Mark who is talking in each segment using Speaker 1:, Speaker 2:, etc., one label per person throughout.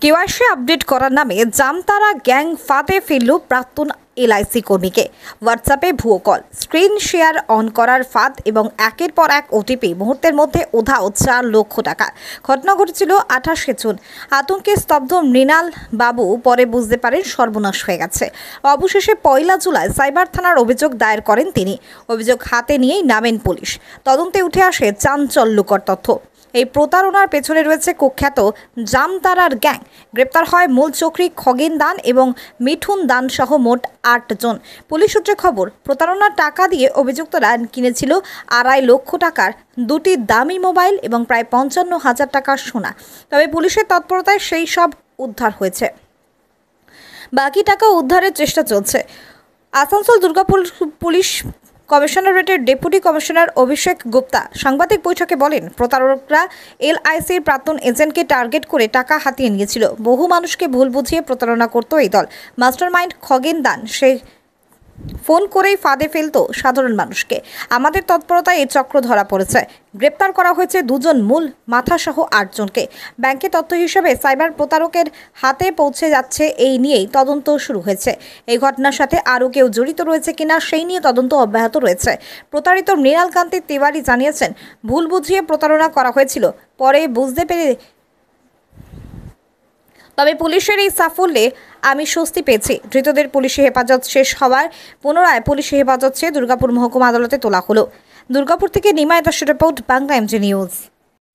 Speaker 1: KYC update করার নামে Jamtara gang ফাঁদে ফেলল প্রাক্তন এলআইসি কর্মীকে। হোয়াটসঅ্যাপে ভুয়ো কল, স্ক্রিন শেয়ার অন করার ফাঁদ এবং একের পর এক ওটিপি, মুহূর্তের মধ্যে উধাও 4 লক্ষ টাকা। ঘটনা ঘটেছিল 28শে জুন। আতঙ্কে স্তব্ধ মৃণাল বাবু পরে বুঝতে পারেন সর্বনাশ হয়ে গেছে। অবশেষে 1 জুলাই সাইবার থানার অভিযোগ দায়ের করেন তিনি। অভিযোগ হাতে নিয়েই নামেন পুলিশ। তদন্তে উঠে আসে চাঞ্চল্যকর তথ্য। এই প্রতারণার পেছনে রয়েছে কুখ্যাত জামতারার গ্যাং। গ্রেপ্তার হয় মূল চক্রী খগেন দান এবং মিঠুন দান সহ মোট 8 জন। পুলিশ সূত্রে খবর, প্রতারণার টাকা দিয়ে অভিযুক্তরা কিনেছিল 2.5 লক্ষ টাকার 2টি দামি মোবাইল এবং প্রায় 55,000 টাকার সোনা। তবে পুলিশের তৎপরতায় সেই সব উদ্ধার হয়েছে। বাকি টাকা উদ্ধারের চেষ্টা চলছে। আসানসোল দুর্গাপুর পুলিশ কমিশনারেটের ডেপুটি কমিশনার অভিষেক গুপ্তা সাংবাদিক বৈঠকে বলেন, প্রতারকরা এলআইসির প্রাক্তন এজেন্টকে টার্গেট করে টাকা হাতিয়ে নিয়েছিল। বহু মানুষকে ভুল বুঝিয়ে প্রতারণা করত এই দল। মাস্টারমাইন্ড খগেন দান সে ফোন করেই ফাঁদে ফেলত সাধারণ মানুষকে। আমাদের তৎপরতায় এই চক্র ধরা পড়েছে। গ্রেপ্তার করা হয়েছে 2 জন মূল মাথা সহ 8 জনকে। ব্যাংকে তথ্য হিসেবে সাইবার প্রতারকের হাতে পৌঁছে যাচ্ছে, এই নিয়েই তদন্ত শুরু হয়েছে। এই ঘটনার সাথে আরও কেউ জড়িত রয়েছে কিনা সেই নিয়ে তদন্ত অব্যাহত রয়েছে। প্রতারিত মৃণালকান্তি তিওয়ারি জানিয়েছেন, ভুল বুঝিয়ে প্রতারণা করা হয়েছিল, পরে বুঝতে পেরে তবে পুলিশের এই সাফল্যে আমি স্বস্তি পেয়েছি। ধৃতদের পুলিশি হেফাজত শেষ হওয়ার পুনরায় পুলিশি হেফাজত চেয়ে দুর্গাপুর মহকুমা আদালতে তোলা হলো। দুর্গাপুর থেকে নিমায় দাসের রিপোর্ট, বাংলা এমজি নিউজ।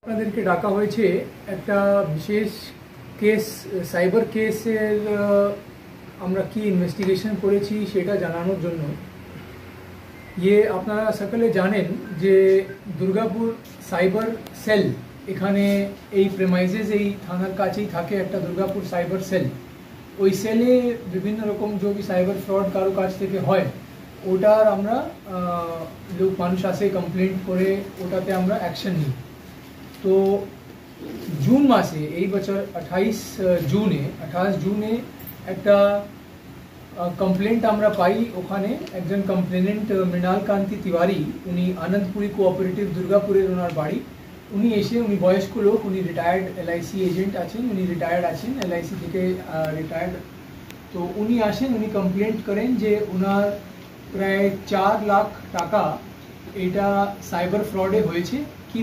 Speaker 2: আপনাদেরকে ডাকা হয়েছে একটা বিশেষ কেস, সাইবার কেসের আমরা কি ইনভেস্টিগেশন করেছি সেটা জানানোর জন্য। আপনারা সকলে জানেন যে দুর্গাপুর সাইবার সেল, এখানে এই প্রেমাইজেস এই থানার কাছেই থাকে একটা দুর্গাপুর সাইবার সেল। ওই সেলে বিভিন্ন রকম যে সাইবার ফ্রড কারো কাছ থেকে হয়, ওটার আমরা মানুষ আসে কমপ্লেন্ট করে, ওটাতে আমরা অ্যাকশন নিই। তো জুন মাসে এই বছর 28 জুনে একটা কমপ্লেন্ট আমরা পাই। ওখানে একজন কমপ্লেনেন্ট মৃণালকান্তি তিওয়ারি, উনি আনন্দপুরি কোঅপারেটিভ দুর্গাপুরের ওনার বাড়ি। উনি এসে, উনি বয়স্ক লোক, উনি রিটায়ার্ড এলআইসি এজেন্ট আছেন, উনি রিটায়ার্ড আছেন এলআইসি থেকে রিটায়ার্ড। তো উনি আসেন, উনি কমপ্লেন্ট করেন যে ওনার প্রায় 4 লাখ টাকা এটা সাইবার ফ্রডে হয়েছে। কি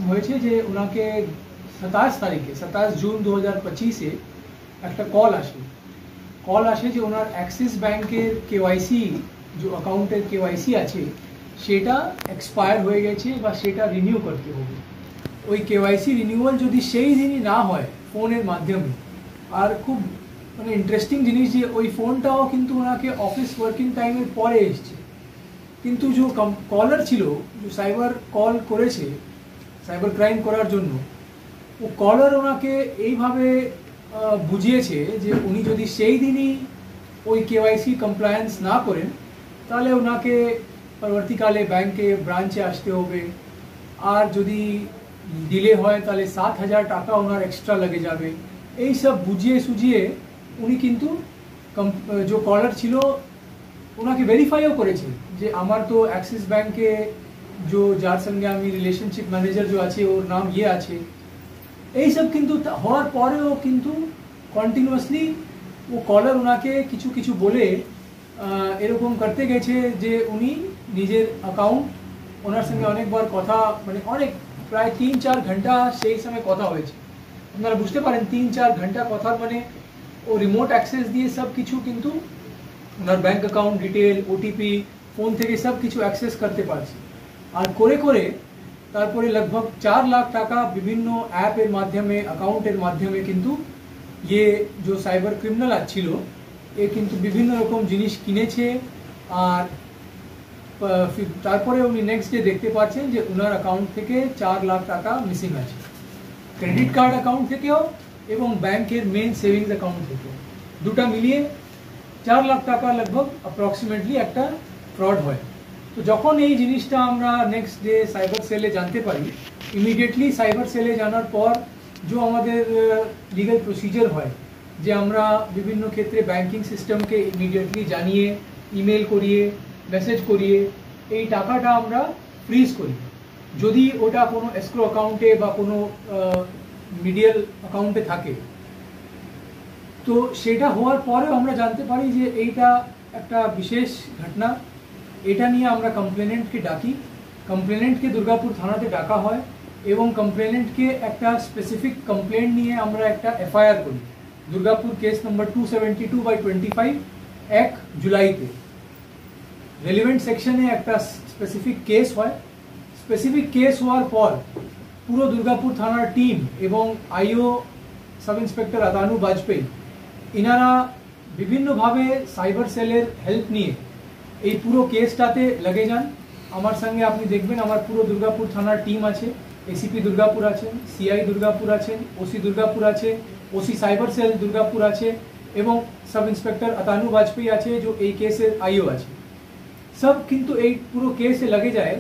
Speaker 2: হয়েছে যে ওনাকে 27 জুন 2025-এ একটা কল আসে যে ওনার অ্যাক্সিস ব্যাংকের কেওয়াইসি, যে অ্যাকাউন্টের কেওয়াইসি আছে সেটা এক্সপায়ার হয়ে গেছে বা সেটা রিনিউ করতে হবে। ওই কেওয়াইসি রিনিউয়াল যদি সেই দিনই না হয় ফোনের মাধ্যমে, আর খুব ইন্টারেস্টিং জিনিস যে ওই ফোনটাও কিন্তু ওনাকে অফিস ওয়ার্কিং টাইমের পরে এসছে। কিন্তু যে কলার ছিল, যে সাইবার কল করেছে সাইবার ক্রাইম করার জন্য, ও কলার ওনাকে এইভাবে বুঝিয়েছে যে উনি যদি সেই দিনই ওই কেওয়াইসি কমপ্লায়েন্স না করেন তাহলে ওনাকে পরবর্তীকালে ব্যাংকে ব্রাঞ্চে আসতে হবে, আর যদি ডিলে হয় তাহলে 7,000 টাকা ওনার এক্সট্রা লেগে যাবে। এই সব বুঝিয়ে সুঝিয়ে উনি কিন্তু যে কলার ছিল ওনাকে ভেরিফাইও করেছে যে আমার তো অ্যাক্সিস ব্যাংকে যার সঙ্গে আমি রিলেশনশিপ ম্যানেজার আছে ওর নাম আছে। এই সব কিন্তু হওয়ার পরেও কিন্তু কন্টিনিউয়াসলি ও কলার ওনাকে কিছু কিছু বলে এরকম করতে গেছে যে উনি নিজের অ্যাকাউন্ট, ওনার সঙ্গে অনেকবার কথা, অনেক প্রায় 3-4 ঘন্টা সেই সময় কথা হয়েছে। আপনারা বুঝতে পারেন 3-4 ঘন্টা কথা, ও রিমোট অ্যাক্সেস দিয়ে সব কিছু কিন্তু ওনার bank account detail, OTP, phone থেকে সব কিছু অ্যাক্সেস করতে পারছে। আর করে তারপরে লগভগ 4 লাখ টাকা বিভিন্ন অ্যাপের মাধ্যমে, অ্যাকাউন্টের মাধ্যমে কিন্তু যে সাইবার ক্রিমিনাল ছিল এ কিন্তু বিভিন্ন রকম জিনিস কিনেছে। আর তারপরে উনি নেক্সট ডে দেখতে পাচ্ছেন যে ওনার অ্যাকাউন্ট থেকে 4 লাখ টাকা মিসিং আছে, ক্রেডিট কার্ড অ্যাকাউন্ট থেকেও এবং ব্যাংকের মেন সেভিংস অ্যাকাউন্ট থেকেও। দুটা মিলিয়ে 4 লাখ টাকা লগভগ অ্যাপ্রক্সিমেটলি একটা ফ্রড হয়। তো যখন এই জিনিসটা আমরা নেক্সট ডে সাইবার সেলে জানতে পারি, ইমিডিয়েটলি সাইবার সেলে জানার পর যে আমাদের লিগাল প্রসিজার হয় যে আমরা বিভিন্ন ক্ষেত্রে ব্যাংকিং সিস্টেমকে ইমিডিয়েটলি জানিয়ে, ইমেল করিয়ে, মেসেজ করিয়ে এই টাকাটা আমরা ফ্রিজ করি। যদি ওটা কোনো এসক্রো অ্যাকাউন্টে বা কোনো মিডিয়াল অ্যাকাউন্টে থাকে। তো সেটা হওয়ার পরেও আমরা জানতে পারি যে এইটা একটা বিশেষ ঘটনা। এটা নিয়ে আমরা কমপ্লেনেন্টকে ডাকি, কমপ্লেনেন্টকে দুর্গাপুর থানাতে ডাকা হয় এবং কমপ্লেনেন্টকে একটা স্পেসিফিক কমপ্লেন্ট নিয়ে আমরা একটা এফআইআর করি দুর্গাপুর কেস নম্বর 272/25 1 জুলাইতে। রেলিভেন্ট সেকশনে একটা স্পেসিফিক কেস হয়। স্পেসিফিক কেস হওয়ার পর পুরো দুর্গাপুর থানার টিম এবং আইও সাব ইন্সপেক্টর আতানু বাজপেয়ী ইনারা বিভিন্নভাবে সাইবার সেলের হেল্প নিয়ে এই পুরো কেসটাতে লেগে যান। আমার সঙ্গে আপনি দেখবেন আমার পুরো দুর্গাপুর থানার টিম আছে, এসিপি দুর্গাপুর আছেন, সিআই দুর্গাপুর আছেন, ওসি দুর্গাপুর আছে, ওসি সাইবার সেল দুর্গাপুর আছে এবং সাব ইন্সপেক্টর আতানু বাজপেয়ী আছে, जो এই কেসের আইও আছে। সব কিন্তু এই পুরো কেসে লেগে যায়।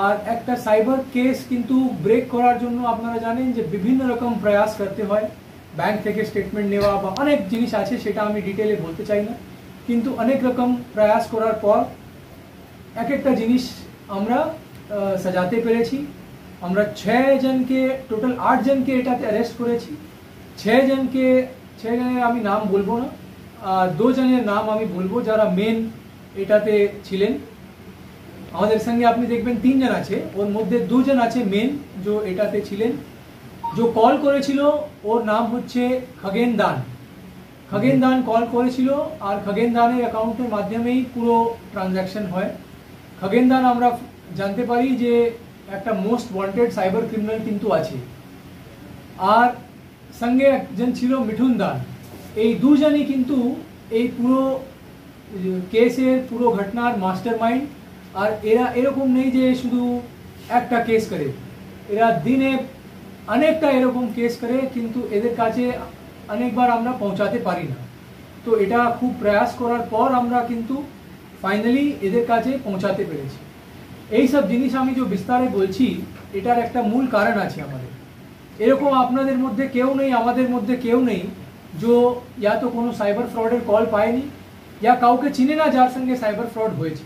Speaker 2: আর একটা সাইবার কেস কিন্তু ব্রেক করার জন্য আপনারা জানেন যে বিভিন্ন রকম প্রয়াস করতে হয়, ব্যাংক থেকে স্টেটমেন্ট নেওয়া বা অনেক জিনিস আছে, সেটা আমি ডিটেলে বলতে চাই না। কিন্তু অনেক রকম প্রয়াস করার পর এক একটা জিনিস আমরা সাজাতে পেরেছি। আমরা 6 জনকে, টোটাল 8 জনকে এটাতে অ্যারেস্ট করেছি। 6 জনের আমি নাম বলবো না, 2 জনের নাম আমি বলবো যারা মেন এটাতে ছিলেন। আমাদের সঙ্গে আপনি দেখবেন 3 জন আছে, ওর মধ্যে 2 জন আছে মেন जो এটাতে ছিলেন। जो কল করেছিল ওর নাম হচ্ছে খগেন দান। খগেন দান কল করেছিল আর খগেন দানের অ্যাকাউন্টের মাধ্যমেই পুরো ট্রানজ্যাকশন হয়। খগেন দান আমরা জানতে পারি যে একটা মোস্ট ওয়ান্টেড সাইবার ক্রিমিনাল কিন্তু আছে। আর সঙ্গে একজন ছিল মিঠুন দান। এই দুজনই কিন্তু এই পুরো কেসের পুরো ঘটনার মাস্টার মাইন্ড। আর এরা এরকম নেই যে শুধু একটা কেস করে, এরা দিনে অনেকটা এরকম কেস করে, কিন্তু এদের কাছে অনেকবার আমরা পৌঁছাতে পারি না। তো এটা খুব প্রয়াস করার পর আমরা কিন্তু ফাইনালি এদের কাছে পৌঁছাতে পেরেছি। এই সব জিনিস আমি যে বিস্তারে বলছি এটার একটা মূল কারণ আছে আমাদের। এরকম আপনাদের মধ্যে কেউ নেই, আমাদের মধ্যে কেউ নেই जो या तो কোনো সাইবার ফ্রডের কল পায়নি या কাউকে চিনে না যার সঙ্গে সাইবার ফ্রড হয়েছে।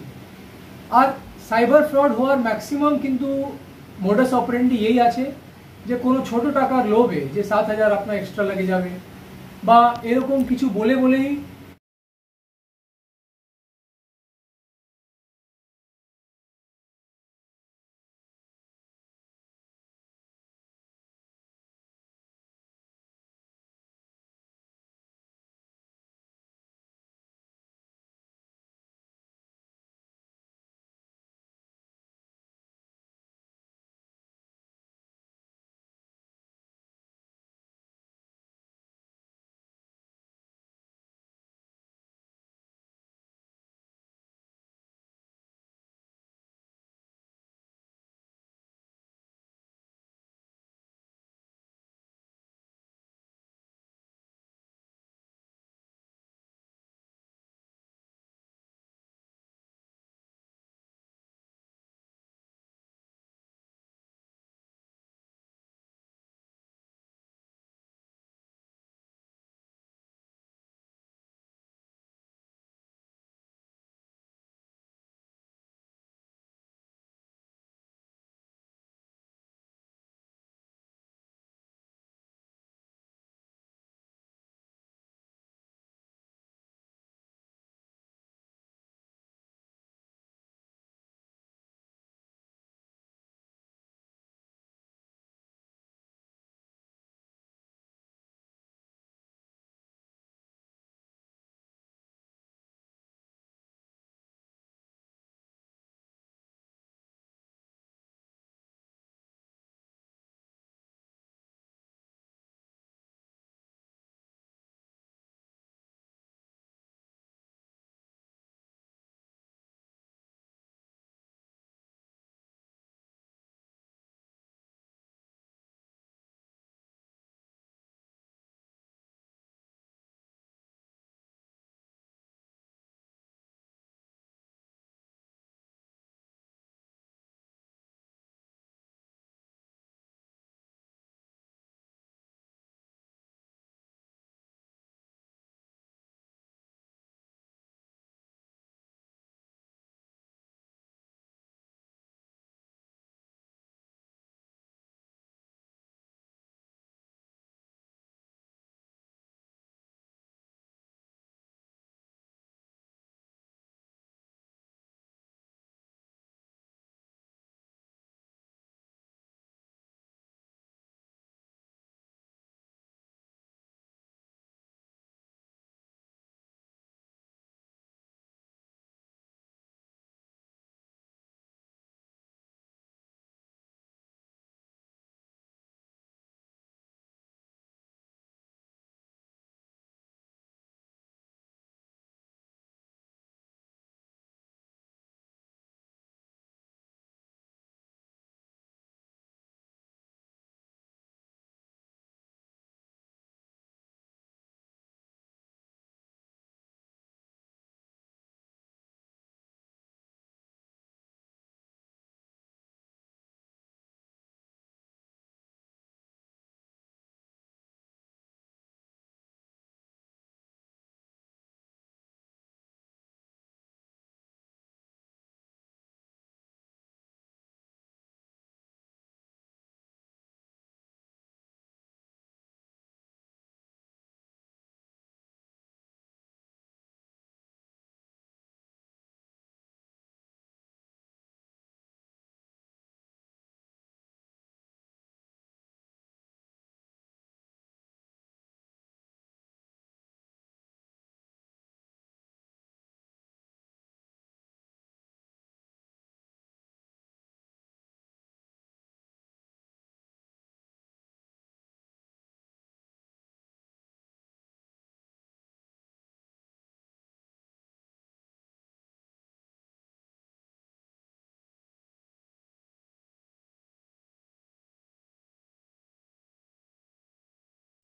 Speaker 2: আর সাইবার ফ্রড হওয়ার ম্যাক্সিমাম কিন্তু মোডাস অপারেন্ডি এই আছে যে কোনো ছোট টাকার লোভে যে 7,000 আপনার এক্সট্রা লেগে যাবে বা এরকম কিছু বলেই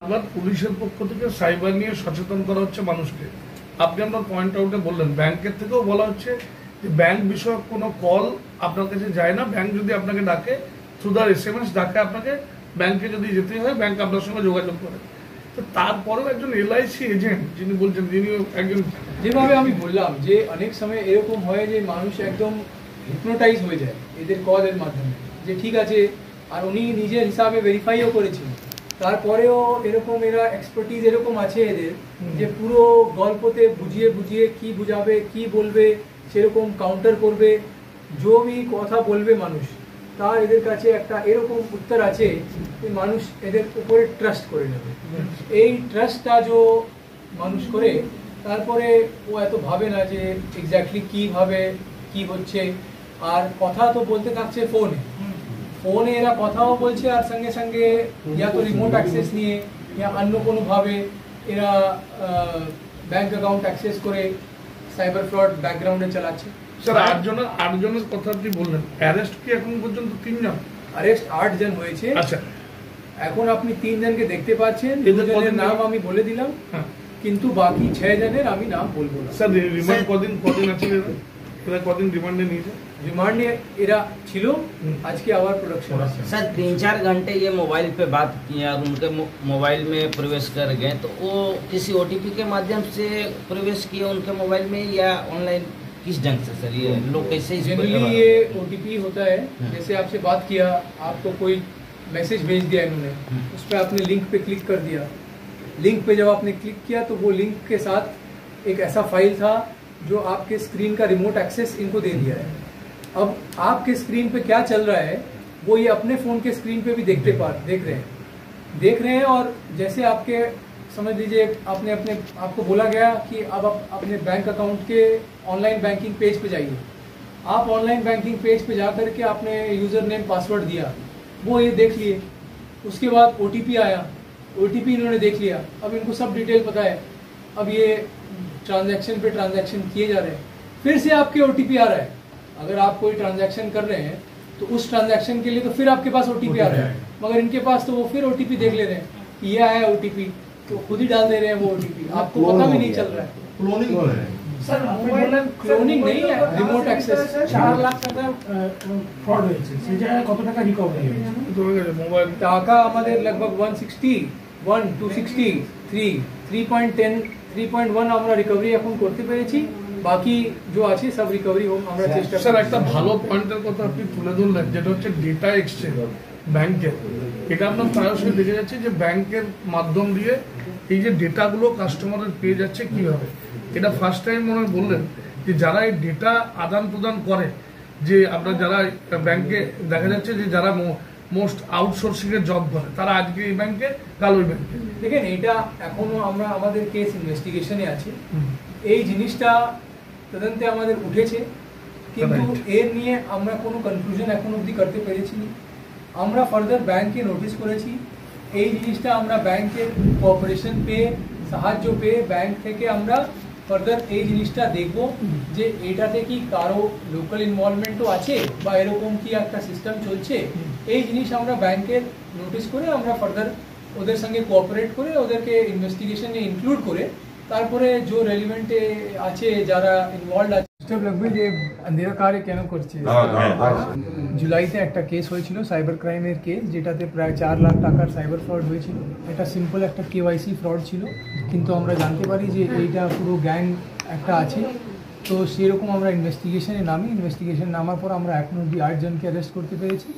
Speaker 3: আবার পুলিশের পক্ষ থেকে সাইবার নিয়ে সচেতন করা হচ্ছে মানুষকে। আপনি আপনার পয়েন্ট আউটে বললেন, ব্যাংকের থেকেও বলা হচ্ছে যে ব্যাংক বিষয়ক কোনো কল আপনার কাছে যায় না। ব্যাংক যদি আপনাকে ডাকে থ্রু দ্য SMS ডাকে আপনাকে, ব্যাংকে যদি যেতে হয় ব্যাংক আপনার সঙ্গে যোগাযোগ করে। তো তারপরেও একজন LIC এজেন্ট যিনি বলছেন, যিনি একজন,
Speaker 2: যেভাবে আমি বললাম যে অনেক সময় এরকম হয় যে মানুষ একদম হিপনোটাইজ হয়ে যায় এদের কলের মাধ্যমে, যে ঠিক আছে, আর উনি নিজের হিসাবে ভেরিফাইও করেছেন। তারপরেও এরকম এরা এক্সপার্টিজ এরকম আছে এদের, যে পুরো গল্পতে বুঝিয়ে বুঝিয়ে কি বুঝাবে, কি বলবে, সেরকম কাউন্টার করবে। যে কথা বলবে মানুষ, তার এদের কাছে একটা এরকম উত্তর আছে যে মানুষ এদের উপরে ট্রাস্ট করে নেবে। এই ট্রাস্টটা যে মানুষ করে, তারপরে ও এত ভাবে না যে এক্স্যাক্টলি কীভাবে কি হচ্ছে। আর কথা তো বলতে থাকছে ফোনে এরা কথাও বলছে, আর সঙ্গে সঙ্গে ইয়া তো রিমোট অ্যাক্সেস নিয়ে ইয়া অন্য কোনোভাবে এরা ব্যাংক অ্যাকাউন্ট অ্যাক্সেস করে সাইবার ফ্রড ব্যাকগ্রাউন্ডে চালাচ্ছে।
Speaker 3: স্যার আটজনের কথা আপনি বললেন, অ্যারেস্ট কি এখন পর্যন্ত 3 জন?
Speaker 2: অ্যারেস্ট 8 জন হয়েছে।
Speaker 3: আচ্ছা,
Speaker 2: এখন আপনি 3 জনকে দেখতে পাচ্ছেন, 2 জনের নাম আমি বলে দিলাম, কিন্তু বাকি 6 জনের আমি নাম বলবো না।
Speaker 3: স্যার রিমান্ড কদিন আছে? এরা কদিন রিমান্ডে নিয়েছে?
Speaker 2: रिमांड एरा छिलो आज की आवार प्रोडक्शन
Speaker 4: सर 3-4 घंटे ये मोबाइल पे बात किया और उनके मोबाइल में प्रवेश कर गए, तो वो किसी OTP के माध्यम से प्रवेश किए उनके मोबाइल में या ऑनलाइन, किस ढंग से सर ये लोग कैसे?
Speaker 2: जनरली ये OTP होता है, जैसे आपसे बात किया, आपको कोई मैसेज भेज दिया इन्होंने, उस पर आपने लिंक पे क्लिक कर दिया। लिंक पे जब आपने क्लिक किया तो वो लिंक के साथ एक ऐसा फाइल था जो आपके स्क्रीन का रिमोट एक्सेस इनको दे दिया है। अब आपके स्क्रीन पे क्या चल रहा है वो ये अपने फ़ोन के स्क्रीन पे भी देख रहे हैं। और जैसे आपके समझ लीजिए आपने आपको बोला गया कि अब आप अपने बैंक अकाउंट के ऑनलाइन बैंकिंग पेज पे जाइए। आप ऑनलाइन बैंकिंग पेज पे जा कर के आपने यूज़र नेम पासवर्ड दिया, वो ये देख लिए। उसके बाद OTP आया, OTP इन्होंने देख लिया। अब इनको सब डिटेल पता है। अब ये ट्रांजैक्शन पे ट्रांजैक्शन किए जा रहे हैं। फिर से आपके OTP आ रहा है। अगर आप कोई ट्रांजैक्शन कर रहे हैं तो उस ट्रांजैक्शन के लिए तो फिर आपके पास OTP आ रहा है, मगर इनके पास तो वो फिर OTP देख ले रहे हैं कि ये आया OTP, तो खुद ही डाल दे रहे हैं वो OTP, आपको पता भी नहीं चल रहा है।
Speaker 5: क्लोनिंग हो रहा है
Speaker 2: सर क्लोनिंग नहीं है, रिमोट एक्सेस।
Speaker 5: 4 লাখ টাকা ফ্রড হয়েছে, সেই জায়গায় কত টাকা রিকভারি হয়েছে?
Speaker 3: মোবাইল
Speaker 2: টাকা আমাদের लगभग 160, 260, 3.1 আমরা রিকভারি এখন করতে পেরেছি। বাকি जो আছে সব রিকভারি হোম আমরা চেষ্টা করছি।
Speaker 3: স্যার একটা ভালো পয়েন্টের কথা আপনি তুলে ধরলেন, যেটা হচ্ছে ডেটা এক্সচেঞ্জ ব্যাংকের। এটা আপনার প্রায়শই দেখে যাচ্ছে যে ব্যাংকের মাধ্যম দিয়ে এই যে ডেটাগুলো কাস্টমারের পেয়ে যাচ্ছে কিভাবে। এটা ফার্স্ট টাইম মনে হয় বললেন যে যারা এই ডেটা আদান প্রদান করে, যে আমরা যারা ব্যাংকে দেখা যাচ্ছে যে যারা মোস্ট আউটসোর্সিং এর জব করে, তারা আজকে এই ব্যাংকে, কাল ওই ব্যাংকে।
Speaker 2: দেখেন এটা এখনো আমরা আমাদের কেস ইনভেস্টিগেশনে আছে। এই জিনিসটা তদন্তে আমাদের উঠেছে, কিন্তু এর নিয়ে আমরা কোনো কনক্লুশন এখন অবধি করতে পেরেছি না। আমরা ফার্দার ব্যাংকে নোটিশ করেছি। এই জিনিসটা আমরা ব্যাংকের কোঅপারেশন পেয়ে, সাহায্য পেয়ে ব্যাংক থেকে আমরা ফার্দার এই জিনিসটা দেখব যে এটাতে কি কারো লোকাল ইনভলভমেন্টও আছে বা এরকম কি একটা সিস্টেম চলছে। এই জিনিস আমরা ব্যাংকের নোটিশ করে আমরা ফার্দার ওদের সঙ্গে কোঅপারেট করে ওদেরকে ইনভেস্টিগেশনে ইনক্লুড করে তারপরে যে রেলিভেন্টে আছে যারা ইনভলভড আছে ডিস্টার্ব লাগবে যে আন্ধেরা কারে কেন করছে। জুলাইতে একটা কেস হয়েছিল সাইবার ক্রাইমের কেস, যেটাতে প্রায় 4 লাখ টাকার সাইবার ফ্রড হয়েছিল। এটা সিম্পল একটা KYC ফ্রড ছিল, কিন্তু আমরা জানতে পারি যে এইটা পুরো গ্যাং একটা আছে। তো সেরকম আমরা ইনভেস্টিগেশনে নামার পর আমরা এখন অবধি 8 জনকে অ্যারেস্ট করতে পেরেছি।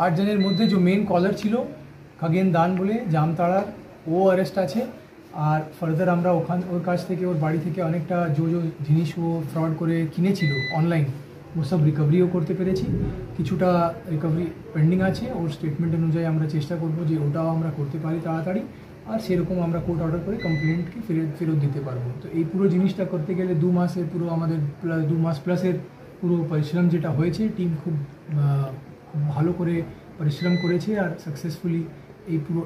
Speaker 2: 8 জনের মধ্যে যে মেন কলার ছিল খগেন দান বলে জামতাড়ার, ও অ্যারেস্ট আছে। আর ফার্দার আমরা ওর কাছ থেকে, ওর বাড়ি থেকে অনেকটা যে জিনিস ও ফ্রড করে কিনেছিল অনলাইন, ও সব রিকভারিও করতে পেরেছি। কিছুটা রিকভারি পেন্ডিং আছে। ওর স্টেটমেন্ট অনুযায়ী আমরা চেষ্টা করব যে ওটাও আমরা করতে পারি তাড়াতাড়ি, আর সেরকম আমরা কোর্ট অর্ডার করে কমপ্লেন্টকে ফেরত দিতে পারবো। তো এই পুরো জিনিসটা করতে গেলে 2 মাসের পুরো আমাদের 2 মাস প্লাসের পুরো পরিশ্রম যেটা হয়েছে, টিম খুব ভালো করে পরিশ্রম করেছে আর সাকসেসফুলি এই পুরো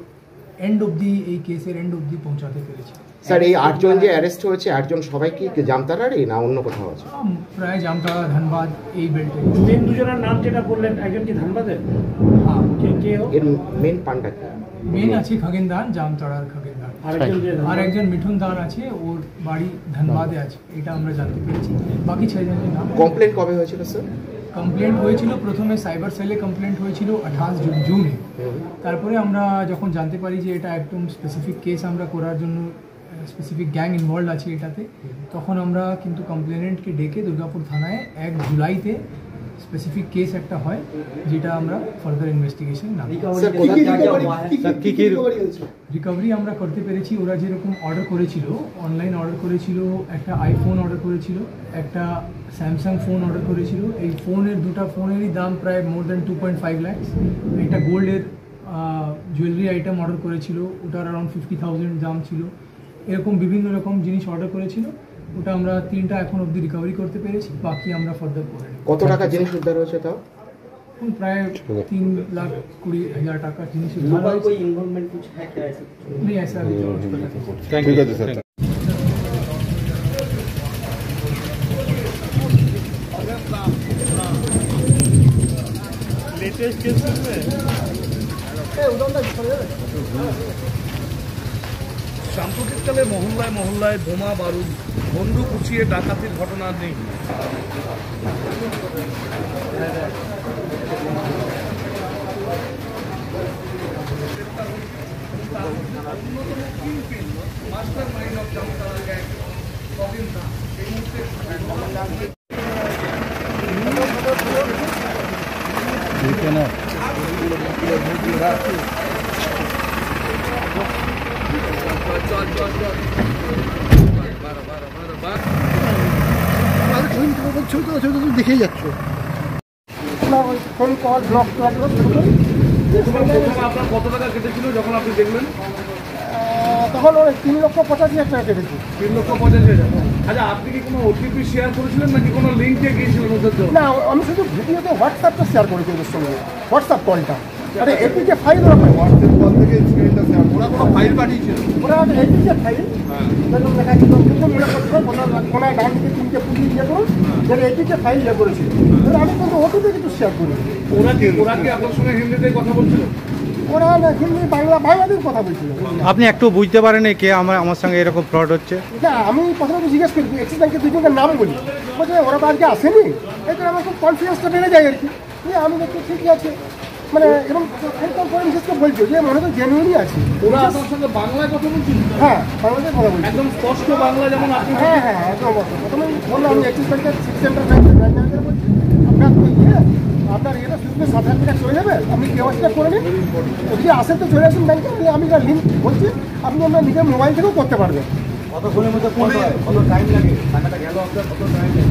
Speaker 2: এন্ড অবধি, এই কেসের এন্ড অবধি পৌঁছাতে পেরেছি।
Speaker 6: স্যার এই 8 জন যে অ্যারেস্ট হয়েছে 8 জন সবাই কি জামতারারই না অন্য কোথাও আছে?
Speaker 2: প্রায় জামতারা ধানবাদ এই বেল্টে।
Speaker 5: মেন দুজনের নাম যেটা বললেন, একজন কি ধানবাদের?
Speaker 2: হ্যাঁ,
Speaker 5: কে ও?
Speaker 6: এর মেন পান্ডা কি?
Speaker 2: মেন আছে খগেন দান, জামতারার খগেন দান। আর একজন মিঠুন দান আছে, ওর বাড়ি ধানবাদে আছে, এটা আমরা জানতে পেরেছি। বাকি 6 জনের নাম।
Speaker 6: কমপ্লেন কবে হয়েছিল স্যার?
Speaker 2: কমপ্লেন্ট হয়েছিল প্রথমে সাইবার সেলে, কমপ্লেন্ট হয়েছিল 28 জুনে। তারপরে আমরা যখন জানতে পারি যে এটা একদম স্পেসিফিক কেস আমরা করার জন্য স্পেসিফিক গ্যাং ইনভলভ আছে এটাতে, তখন আমরা কিন্তু কমপ্লেনেন্টকে ডেকে দুর্গাপুর থানায় 1 জুলাইতে স্পেসিফিক কেস একটা হয়, যেটা আমরা ফার্দার ইনভেস্টিগেশন না। রিকভারি আমরা করতে পেরেছি, ওরা যেরকম অর্ডার করেছিল, অনলাইন অর্ডার করেছিল, একটা আইফোন অর্ডার করেছিল, একটা স্যামসাং ফোন অর্ডার করেছিল। এই দুটো ফোনেরই দাম প্রায় মোর দ্যান 2.5 লাখ। একটা গোল্ডের জুয়েলারি আইটেম অর্ডার করেছিল, ওটার অ্যারাউন্ড 50,000 দাম ছিল। এরকম বিভিন্ন রকম জিনিস অর্ডার করেছিল, ওটা আমরা 3টা এখন অবধি রিকভারি করতে পেরেছি, বাকি আমরা ফার্দার করে।
Speaker 6: কত টাকা জিনিস উদ্ধার হয়েছে তাও?
Speaker 2: প্রায় 3,20,000 টাকা জিনিস উদ্ধার হয়েছে। नहीं ऐसा नहीं।
Speaker 7: Thank you sir. Latest case में
Speaker 3: সাম্প্রতিককালে মহল্লায় মহল্লায় বোমা বারুদ, বন্দুক উঁচিয়ে ডাকাতির ঘটনা নেই। Master mind of Jamtara gang Khagen দান এই মুহূর্তে
Speaker 5: দেখেই যাচ্ছ ফোন কল ব্লক
Speaker 3: আপনার কত টাকা কেটেছিল যখন আপনি দেখলেন?
Speaker 5: তখন ওই 3,85,000 টাকা কেটেছি।
Speaker 3: 3,85,000। আচ্ছা, আপনি কি কোনো ওটিপি শেয়ার করেছিলেন নাকি কোনো লিঙ্কে গিয়েছিলেন ওদের জন্য?
Speaker 5: না, আমি শুধু ভিডিওতে হোয়াটসঅ্যাপটা শেয়ার করেছি ওদের সঙ্গে, হোয়াটসঅ্যাপ কলটা। আরে এপিকে ফাইল ওরা হোয়াটসঅ্যাপ কল থেকে স্ক্রিনটা শেয়ার, ওরা কোনো ফাইল পাঠিয়েছিল, ওরা এপিকে ফাইল দেখুন লেখা ছিল, কিন্তু মনে করছিল কোনায় ডান দিকে 3টে পুলিশ দিয়ে করুন, যেটা এপিকে ফাইল ইয়ে করেছিল। আমি কিন্তু ওটিপি কিছু শেয়ার করি।
Speaker 3: ওরা কি আপনার সঙ্গে হিন্দিতে কথা বলছিল?
Speaker 5: ওরা না হিন্দি বাংলাদেশ কথা বলছিল।
Speaker 7: আপনি একটু বুঝতে পারেন কে আমার সঙ্গে এরকম ফ্রড হচ্ছে?
Speaker 5: না, আমি প্রথমে জিজ্ঞেস করি এক্সিস ব্যাংকের দুজনের নাম বলি, বলছে ওরা তো আজকে আসেনি। এতে আমার খুব কনফিডেন্সটা বেড়ে যায় আর কি। আমি দেখছি ঠিকই আছে, মানে এবং বিশেষ বলছো যে মনে তো জেনুইনই আছে।
Speaker 3: ওরা আপনার সঙ্গে বাংলায় কথা বলছিল?
Speaker 5: হ্যাঁ, বাংলাতে কথা বলছি,
Speaker 3: একদম স্পষ্ট বাংলা যেমন আপনি।
Speaker 5: হ্যাঁ হ্যাঁ একদম। প্রথমে বললাম আমি এক্সিস ব্যাংকের সিটি সেন্টার ম্যানেজার বলছি, আপনার এটা শুধু 7,000 টাকা চলে যাবে, আপনি কেওয়াইসিটা করে নিন, যদি আসেন তো চলে আসুন ব্যাংকে, আমি একটা লিঙ্ক বলছি, আপনি আপনার নিজের মোবাইল থেকেও করতে পারবেন।
Speaker 8: কতক্ষণের মধ্যে কত টাইম লাগে? টাকাটা গেল আপনার কত টাইম লাগে?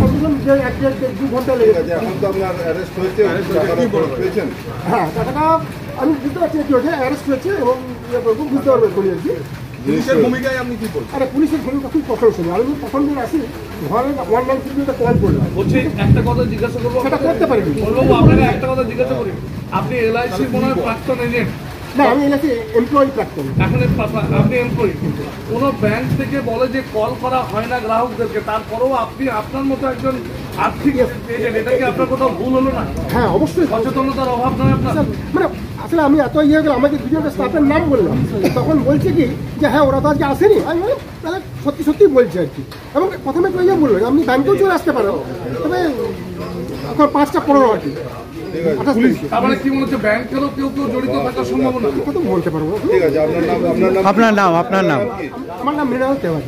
Speaker 5: 1-2 ঘন্টা লেগে গেছে।
Speaker 8: এখন তো আপনার অ্যারেস্ট হয়েছে, পেয়েছেন?
Speaker 5: হ্যাঁ, টাকাটা আমি বুঝতে পারছি কি হয়েছে, অ্যারেস্ট হয়েছে এবং বুঝতে পারবেন করি আর কি।
Speaker 8: পুলিশের ভূমিকায় আপনি কি বলছেন?
Speaker 5: আরে পুলিশের ভূমিকা খুব প্রশংসনীয়। আমি প্রথম দিন আসি ঘরে 193 কল করলাম,
Speaker 3: বলছি একটা কথা জিজ্ঞাসা করবো,
Speaker 5: সেটা করতে পারিনি।
Speaker 3: বলবো আপনাকে একটা কথা জিজ্ঞাসা করি, আপনি এলআইসির মনে হয় প্রাক্তন এজেন্ট?
Speaker 5: না, আমি এলাকি এমপ্লয়ি প্রাক্তন।
Speaker 3: এখন আপনি এমপ্লয়ি, কোনো ব্যাংক থেকে বলে যে কল করা হয় না গ্রাহকদেরকে, তারপরেও আপনি আপনার মতো একজন আর্থিক এজেন্ট, এটা কি আপনার কোথাও ভুল হলো না?
Speaker 5: হ্যাঁ, অবশ্যই
Speaker 3: সচেতনতার অভাব নয় আপনার?
Speaker 5: মানে আসলে আমি এত ইয়ে গেলাম, আমাকে দুজনটা স্টাফের নাম বললাম, তখন বলছে কি যে হ্যাঁ ওরা তো আজকে আসেনি। আমি বললাম তাহলে সত্যি সত্যি বলছে আর কি। এবং প্রথমে তো ইয়ে বললো আপনি ব্যাংকেও চলে আসতে পারেন, তবে এখন 5টা 15 আর কি।
Speaker 3: তার মানে কি মনে হচ্ছে ব্যাংকেরও কেউ জড়িত থাকার সম্ভাবনা?
Speaker 5: কত বলতে পারবো।
Speaker 8: ঠিক আছে, আপনার নাম?
Speaker 7: আপনার নাম?
Speaker 5: আমার নাম মৃণাল তেওয়ারি।